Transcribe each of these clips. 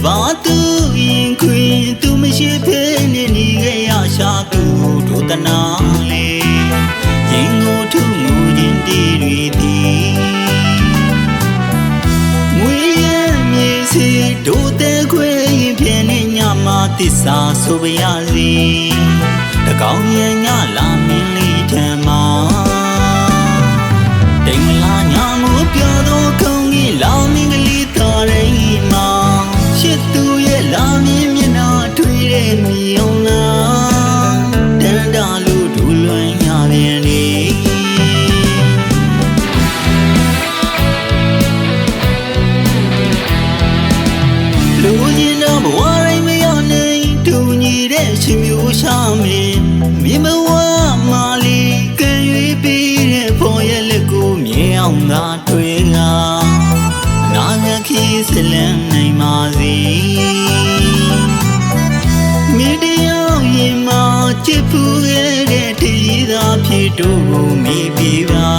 ဘာသူရင်ခွင်သူမရှိဖဲနဲ့နေခဲ့ရရှာသူတို့တနာလေရင်ကိုထုငိုခြင်းတည်တွေသည်ငွေရမြေစီတို့တဲ့ခွေရင်ပြင်းနေညမှာတစ္ဆာဆိုပါရစေတကောင်းရညလာမင်းလေးထံမှာတိမ်မလာညာကိုပြောတော့ကောင်းကြီးလာမင်းကလေးတော်ရင်မှာရှစ်သူရဲ့လာမင်းမျက်နှာထွေးတဲ့မြေအောင်လားတန်တာလို့ဒူလွန်ရပြန်နေလူကြီးတော့ဘဝတိုင်းမရောက်နိုင်တူညီတဲ့ရှင်မျိုးရှာမင်းမြင်ဘဝမာလီကံရွေးပြီးတဲ့ဖို့ရဲ့လက်ကိုမြင်အောင်သာတွေ့ငါနာငါခီးစလန်နိုင်ပါစေမိတယောက်ရင်မှာချစ်ဖူးခဲ့တဲ့တည်သာဖြစ်တို့ကိုမိပြပါ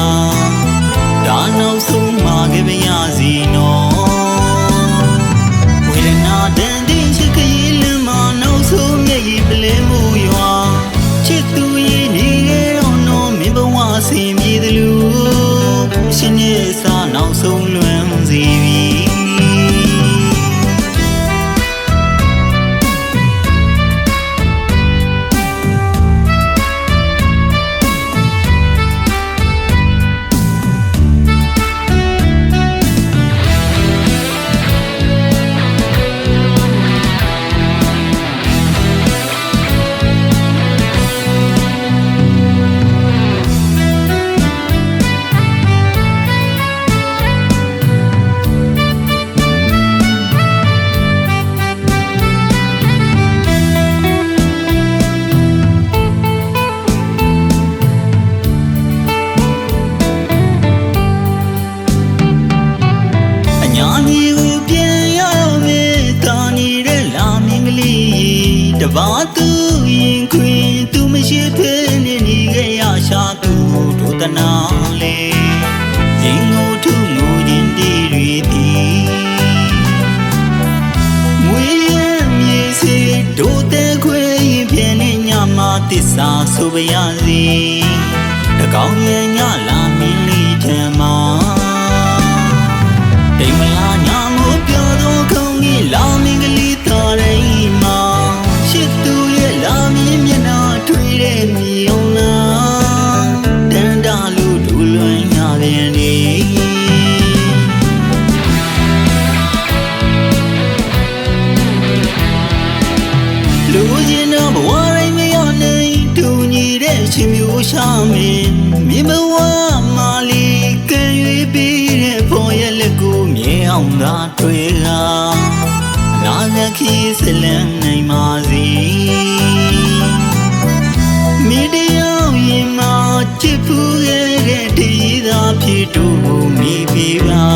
ဒါနောက်ဆုံးမှာကြမရစီနော်ဝေဒနာတန်တဲ့ချစ်ခရီးလမ်းမှာနောက်ဆုံးမျက်ရည်ပလဲမှုရွာချစ်သူရဲ့နေခဲ့တော့နော်မင်းဘဝဆင်ပြေသလိုရှင်ရဲ့စာနောက်ဆုံးလွမ်းစီပြီဘာသူရင်ခွင်သူမရှိဖဲနဲ့နေခဲ့ရရှာသူတို့တနာလေရင်ကိုထုငိုခြင်းတည်တွေသည်ငွေရမြေစီတို့တဲ့ခွေရင်ပြင်းနေညမှာတစ္ဆာဆိုပါရစေတကောင်းရညလာမင်းလေးထံမှာတိမ်မလာညာမို့ပြောတော့ကောင်းကြီးလာမင်းကလေးတော်ရင်မှာရှစ်သူရဲ့လာမင်းမျက်နှာထွေးတဲ့မြေအောင်လားတန်တာလို့ဒူလွန်ရပြန်နေလူကြီးတော့ဘဝတိုင်းမရောက်နိုင်တူညီတဲ့ရှင်မျိုးရှာမင်းမြင်ဘဝမာလီကံရွေးပြီးတဲ့ဖို့ရဲ့လက်ကိုမြင်အောင်သာတွေ့လာနာငါခီးစလန်နိုင်ပါစေမိတယောက်ရင်မှာချစ်ဖူးခဲ့တဲ့တည်သာဖြစ်တို့ကိုမိပြပါ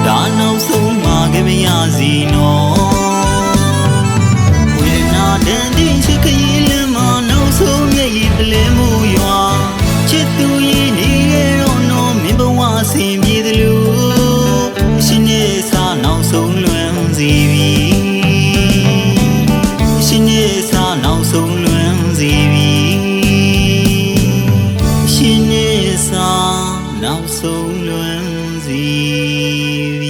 ဒါနောက်ဆုံးမှာကြမရစီနော်ဝေဒနာတန်တဲ့ချစ်ခရီးလမ်းမှာနောက်ဆုံးမျက်ရည်ပလဲမှုရွာချစ်သူရဲ့နေခဲ့တော့နော်မင်းဘဝဆင်ပြေသလိုရှင်ရဲ့စာနောက်ဆုံးလွမ်းစီပြီရှင်ရဲ့စာနောက်ဆုံးလွမ်းစီပြီရှင်ရဲ့စာနောက်ဆုံးလွမ်းစီ